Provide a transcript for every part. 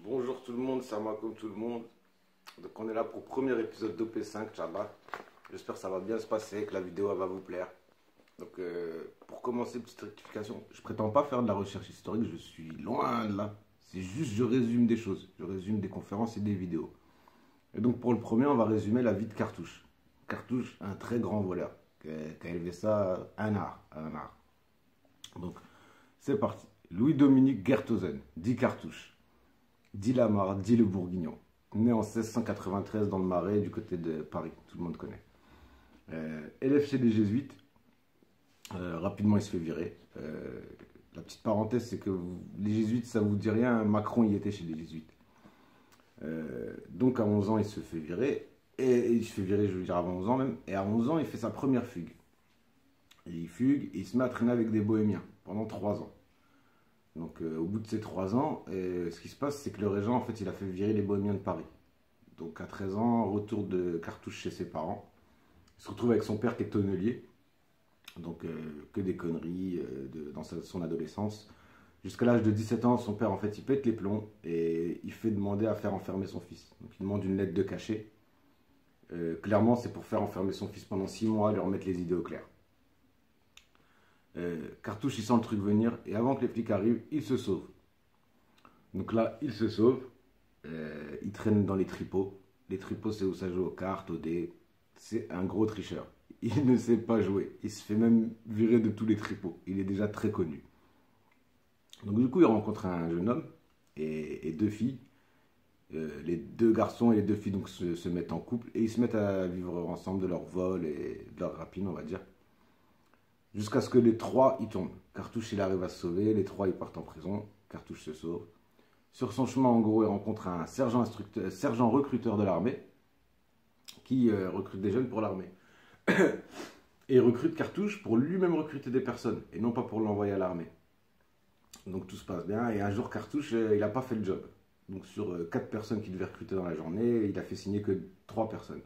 Bonjour tout le monde, c'est moi comme tout le monde. Donc on est là pour le premier épisode d'OP5, Inch'Allah. J'espère que ça va bien se passer, que la vidéo elle va vous plaire. Donc pour commencer, petite rectification, je prétends pas faire de la recherche historique, je suis loin de là. C'est juste je résume des choses, je résume des conférences et des vidéos. Et donc pour le premier, on va résumer la vie de Cartouche. Cartouche, un très grand voleur, qui a élevé ça un art. Donc c'est parti. Louis-Dominique Gerthosen, dit Cartouche, dit Lamar, dit le Bourguignon. Né en 1693 dans le Marais, du côté de Paris, tout le monde connaît. Élève chez les Jésuites, rapidement il se fait virer. La petite parenthèse, c'est que les Jésuites, ça vous dit rien, Macron y était chez les Jésuites. Donc à 11 ans, il se fait virer. Et il se fait virer, je veux dire, avant 11 ans même. Et à 11 ans, il fait sa première fugue. Et il fugue, et il se met à traîner avec des bohémiens pendant 3 ans. Donc au bout de ces 3 ans, ce qui se passe, c'est que le régent, en fait, il a fait virer les bohémiens de Paris. Donc à 13 ans, retour de Cartouche chez ses parents. Il se retrouve avec son père qui est tonnelier. Donc que des conneries dans son adolescence. Jusqu'à l'âge de 17 ans, son père, en fait, il pète les plombs et il fait demander à faire enfermer son fils. Donc il demande une lettre de cachet. Clairement, c'est pour faire enfermer son fils pendant 6 mois, lui remettre les idées au clair. Cartouche, il sent le truc venir et avant que les flics arrivent, il se sauve. Donc là, il se sauve. Il traîne dans les tripots. Les tripots, c'est où ça joue aux cartes, aux dés. C'est un gros tricheur. Il ne sait pas jouer. Il se fait même virer de tous les tripots. Il est déjà très connu. Donc du coup, il rencontre un jeune homme et 2 filles. Les 2 garçons et les 2 filles donc, se mettent en couple et ils se mettent à vivre ensemble de leur vol et de leur rapine, on va dire. Jusqu'à ce que les 3 y tombent. Cartouche, il arrive à se sauver. Les 3, ils partent en prison. Cartouche se sauve. Sur son chemin, en gros, il rencontre un sergent recruteur de l'armée qui recrute des jeunes pour l'armée. Et il recrute Cartouche pour lui-même recruter des personnes et non pas pour l'envoyer à l'armée. Donc tout se passe bien. Et un jour, Cartouche, il n'a pas fait le job. Donc sur 4 personnes qu'il devait recruter dans la journée, il a fait signer que 3 personnes.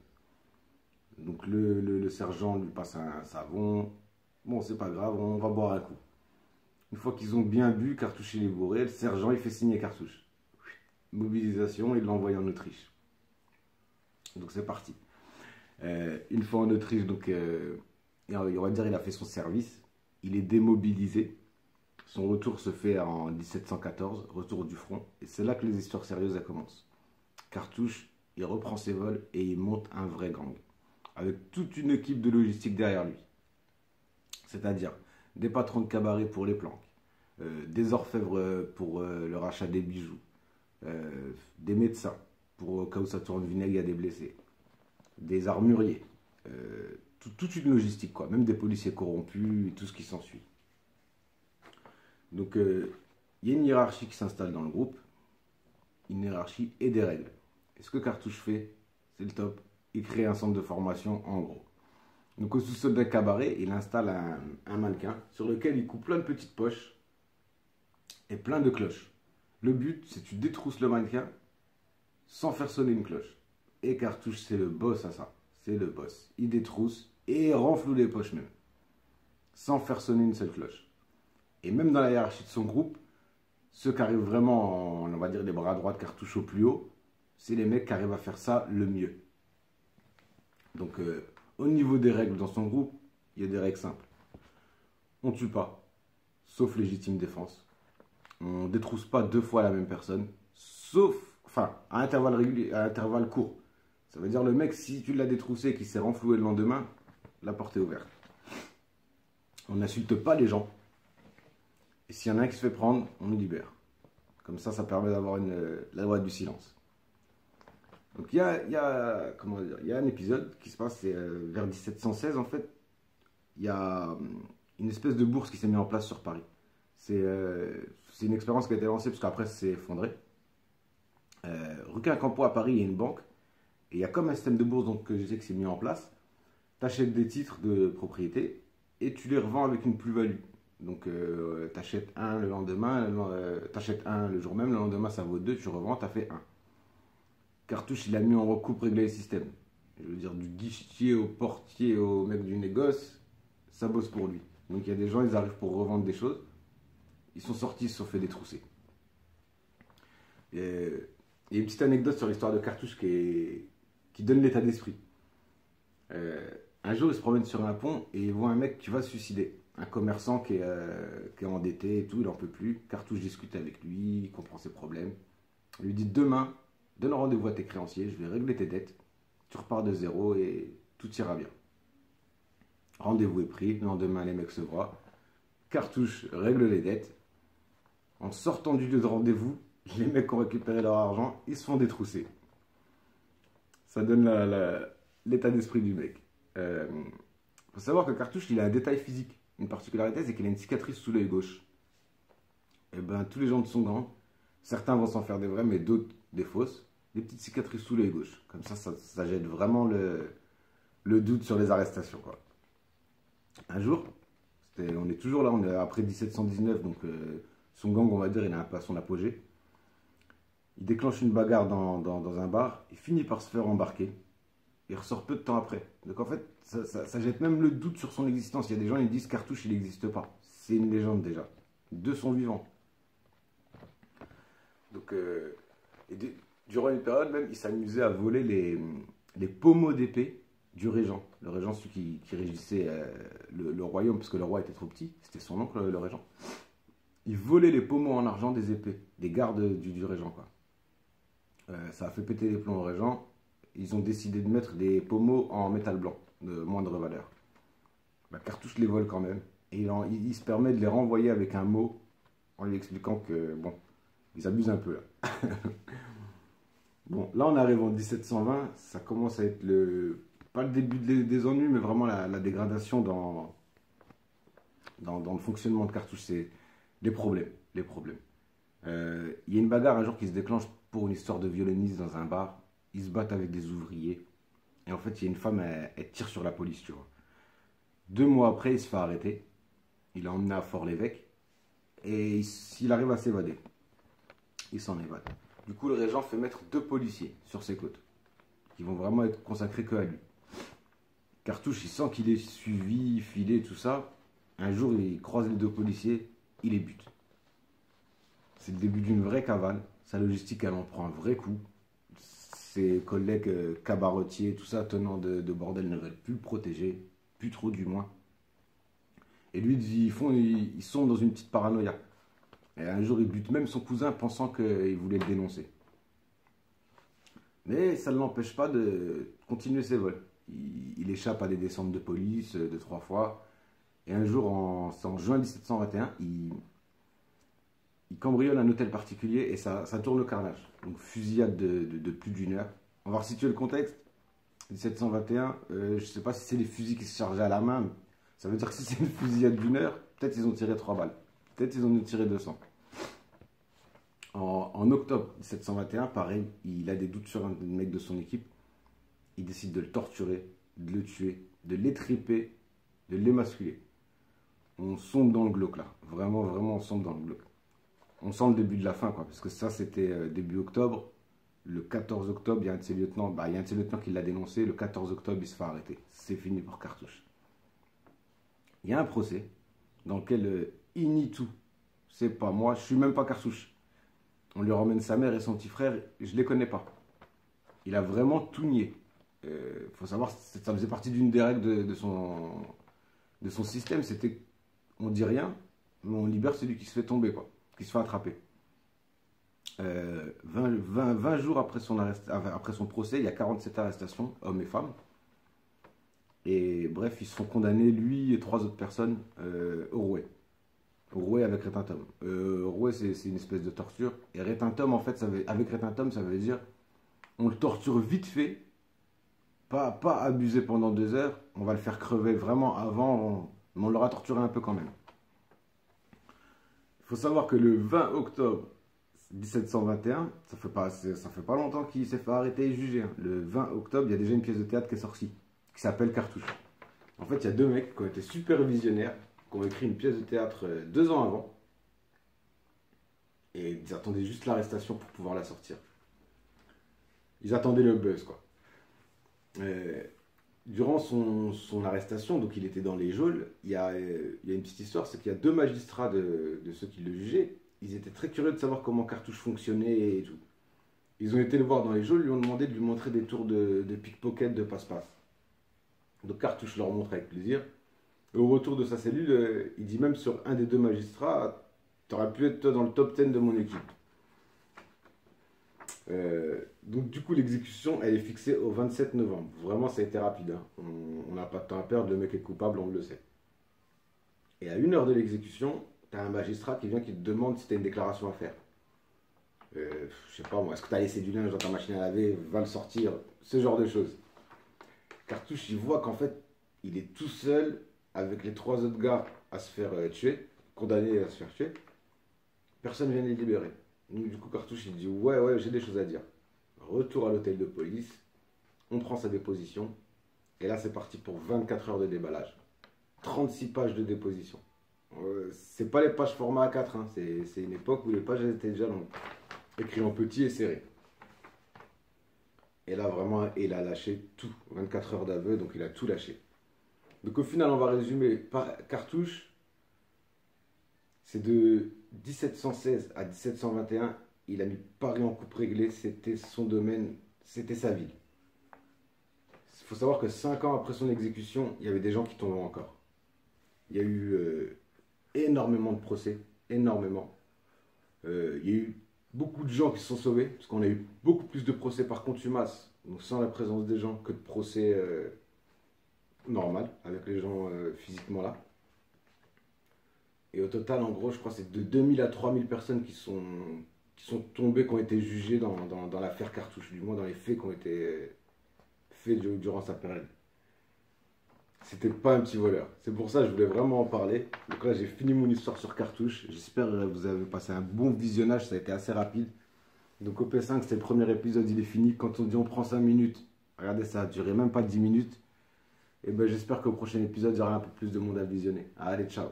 Donc le sergent lui passe un savon. Bon, c'est pas grave, on va boire un coup. Une fois qu'ils ont bien bu, Cartouche il est bourré, le sergent il fait signer Cartouche. Mobilisation, il l'envoie en Autriche. Donc c'est parti. Une fois en Autriche, donc on va dire il a fait son service. Il est démobilisé. Son retour se fait en 1714, retour du front. Et c'est là que les histoires sérieuses elles commencent. Cartouche, il reprend ses vols et il monte un vrai gang. Avec toute une équipe de logistique derrière lui. C'est-à-dire des patrons de cabaret pour les planques, des orfèvres pour le rachat des bijoux, des médecins pour au cas où ça tourne vinaigre, il y a des blessés, des armuriers, toute une logistique, quoi, même des policiers corrompus et tout ce qui s'ensuit. Donc il y a une hiérarchie qui s'installe dans le groupe, une hiérarchie et des règles. Et ce que Cartouche fait, c'est le top, il crée un centre de formation en gros. Donc au sous-sol d'un cabaret, il installe un mannequin sur lequel il coupe plein de petites poches et plein de cloches. Le but, c'est que tu détrousses le mannequin sans faire sonner une cloche. Et Cartouche, c'est le boss à ça. C'est le boss. Il détrousse et renfloue les poches même. Sans faire sonner une seule cloche. Et même dans la hiérarchie de son groupe, ceux qui arrivent vraiment, on va dire, les bras droits de Cartouche au plus haut, c'est les mecs qui arrivent à faire ça le mieux. Donc au niveau des règles dans son groupe, il y a des règles simples. On ne tue pas, sauf légitime défense. On ne détrousse pas 2 fois la même personne, sauf, enfin, à intervalles réguliers, à intervalles courts. Ça veut dire le mec, si tu l'as détroussé et qu'il s'est renfloué le lendemain, la porte est ouverte. On n'insulte pas les gens. Et s'il y en a un qui se fait prendre, on nous libère. Comme ça permet d'avoir la loi du silence. Donc il y a un épisode qui se passe vers 1716 en fait. Il y a une espèce de bourse qui s'est mise en place sur Paris. C'est une expérience qui a été lancée parce qu'après ça s'est effondré. Rue Quincampoix à Paris, il y a une banque. Et il y a comme un système de bourse donc, que je sais que c'est mis en place. Tu achètes des titres de propriété et tu les revends avec une plus-value. Donc tu achètes un le lendemain, tu achètes un le jour même, le lendemain ça vaut 2, tu revends, tu as fait 1. Cartouche, il a mis en recoupe régler le système. Je veux dire, du guichetier au portier au mec du négoce, ça bosse pour lui. Donc il y a des gens, ils arrivent pour revendre des choses. Ils sont sortis, ils se sont fait détrousser. Et il y a une petite anecdote sur l'histoire de Cartouche qui donne l'état d'esprit. Un jour, ils se promènent sur un pont et ils voient un mec qui va se suicider. Un commerçant qui est endetté et tout, il n'en peut plus. Cartouche discute avec lui, il comprend ses problèmes. Il lui dit demain, donne rendez-vous à tes créanciers, je vais régler tes dettes. Tu repars de zéro et tout ira bien. Rendez-vous est pris, le lendemain, les mecs se voient. Cartouche règle les dettes. En sortant du lieu de rendez-vous, les mecs qui ont récupéré leur argent, ils se font détrousser. Ça donne l'état d'esprit du mec. Faut savoir que Cartouche, il a un détail physique. Une particularité, c'est qu'il a une cicatrice sous l'œil gauche. Et ben, tous les gens de son gang, certains vont s'en faire des vrais, mais d'autres des fausses. Des petites cicatrices sous l'œil gauche. Comme ça jette vraiment le doute sur les arrestations, quoi. Un jour, on est toujours là, on est après 1719, donc son gang, on va dire, il a un peu à son apogée. Il déclenche une bagarre dans un bar, il finit par se faire embarquer. Il ressort peu de temps après. Donc en fait, ça jette même le doute sur son existence. Il y a des gens qui disent Cartouche, il n'existe pas. C'est une légende déjà. De son vivant. Donc, durant une période même, il s'amusait à voler les pommeaux d'épée du régent. Le régent, celui qui régissait le royaume, parce que le roi était trop petit. C'était son oncle, le régent. Il volait les pommeaux en argent des épées, des gardes du régent, quoi. Ça a fait péter les plombs au régent. Ils ont décidé de mettre des pommeaux en métal blanc, de moindre valeur. Bah, Cartouche les vole quand même. Et il se permet de les renvoyer avec un mot, en lui expliquant que, bon, ils abusent un peu là. Bon, là on arrive en 1720, ça commence à être pas le début des ennuis, mais vraiment la dégradation dans le fonctionnement de Cartouche, c'est les problèmes. Il y a une bagarre un jour qui se déclenche pour une histoire de violoniste dans un bar. Ils se battent avec des ouvriers. Et en fait, il y a une femme, elle tire sur la police, tu vois. 2 mois après, il se fait arrêter. Il est emmené à Fort-l'Évêque. Et il arrive à s'évader. Il s'en évade. Du coup, le régent fait mettre 2 policiers sur ses côtes. Qui vont vraiment être consacrés que à lui. Cartouche, il sent qu'il est suivi, filé, tout ça. Un jour, il croise les 2 policiers. Il les bute. C'est le début d'une vraie cavale. Sa logistique, elle en prend un vrai coup. Ses collègues cabaretiers, tout ça, tenants de bordel, ne veulent plus le protéger, plus trop du moins. Et lui, ils sont dans une petite paranoïa. Et un jour, il bute même son cousin pensant qu'il voulait le dénoncer. Mais ça ne l'empêche pas de continuer ses vols. Il échappe à des descentes de police 2-3 fois. Et un jour, en juin 1721, il cambriole un hôtel particulier et ça tourne au carnage. Donc fusillade de plus d'1 heure. On va resituer le contexte. 1721, je ne sais pas si c'est les fusils qui se chargeaient à la main. Mais ça veut dire que si c'est une fusillade d'1 heure, peut-être ils ont tiré 3 balles. Peut-être ils en ont tiré 200. En octobre 1721, pareil, il a des doutes sur un mec de son équipe. Il décide de le torturer, de le tuer, de l'étriper, de l'émasculer. On sombre dans le glauque là. Vraiment, vraiment, on sombre dans le glauque. On sent le début de la fin, quoi, parce que ça, c'était début octobre. Le 14 octobre, il y a un de ses lieutenants, qui l'a dénoncé. Le 14 octobre, il se fait arrêter. C'est fini pour Cartouche. Il y a un procès dans lequel il nie tout. C'est pas moi, je suis même pas Cartouche. On lui ramène sa mère et son petit frère, je les connais pas. Il a vraiment tout nié. Faut savoir, ça faisait partie d'une des règles de son système. C'était, on dit rien, mais on libère celui qui se fait tomber, quoi, qui se fait attraper. 20 jours après son procès, il y a 47 arrestations, hommes et femmes. Et bref, ils se sont condamnés, lui et 3 autres personnes, au rouet. Au rouet avec rétintum. Rouet, c'est une espèce de torture. Et rétintum, en fait, avec rétintum, ça veut dire on le torture vite fait, pas abuser pendant 2 heures. On va le faire crever vraiment avant, mais on l'aura torturé un peu quand même. Il faut savoir que le 20 octobre 1721, ça fait pas longtemps qu'il s'est fait arrêter et juger. Hein. Le 20 octobre, il y a déjà une pièce de théâtre qui est sortie, qui s'appelle Cartouche. En fait, il y a 2 mecs qui ont été super visionnaires, qui ont écrit une pièce de théâtre 2 ans avant. Et ils attendaient juste l'arrestation pour pouvoir la sortir. Ils attendaient le buzz, quoi. durant son arrestation, donc il était dans les geôles, il y a une petite histoire, c'est qu'il y a deux magistrats de ceux qui le jugeaient, ils étaient très curieux de savoir comment Cartouche fonctionnait et tout. Ils ont été le voir dans les geôles, lui ont demandé de lui montrer des tours de pickpocket, de passe-passe. Donc Cartouche leur montre avec plaisir. Et au retour de sa cellule, il dit même sur un des deux magistrats, t'aurais pu être toi dans le top 10 de mon équipe. Donc du coup l'exécution elle est fixée au 27 novembre. Vraiment ça a été rapide, hein. On n'a pas de temps à perdre, le mec est coupable, on le sait. Et à 1 heure de l'exécution, tu as un magistrat qui vient qui te demande si tu as une déclaration à faire. Je sais pas moi, est-ce que tu as laissé du linge dans ta machine à laver, va le sortir, ce genre de choses. Cartouche il voit qu'en fait il est tout seul avec les 3 autres gars à se faire tuer, condamnés à se faire tuer. Personne ne vient les libérer. Donc, du coup, Cartouche, il dit ouais, j'ai des choses à dire. Retour à l'hôtel de police, on prend sa déposition, et là, c'est parti pour 24 heures de déballage. 36 pages de déposition. C'est pas les pages format A4, hein. C'est une époque où les pages étaient déjà longues. Écrit en petit et serré. Et là, vraiment, il a lâché tout. 24 heures d'aveu, donc il a tout lâché. Donc, au final, on va résumer. Cartouche, c'est de 1716 à 1721, il a mis Paris en coupe réglée, c'était son domaine, c'était sa ville. Il faut savoir que 5 ans après son exécution, il y avait des gens qui tombaient encore. Il y a eu énormément de procès, énormément. Il y a eu beaucoup de gens qui se sont sauvés, parce qu'on a eu beaucoup plus de procès par contumace, donc sans la présence des gens, que de procès normal, avec les gens physiquement là. Et au total, en gros, je crois que c'est de 2000 à 3000 personnes qui sont tombées, qui ont été jugées dans l'affaire Cartouche, du moins dans les faits qui ont été faits durant sa période. C'était pas un petit voleur. C'est pour ça que je voulais vraiment en parler. Donc là, j'ai fini mon histoire sur Cartouche. J'espère que vous avez passé un bon visionnage, ça a été assez rapide. Donc OP5, c'était le premier épisode, il est fini. Quand on dit on prend 5 minutes, regardez, ça a duré même pas 10 minutes. Et ben j'espère qu'au prochain épisode, il y aura un peu plus de monde à visionner. Allez, ciao.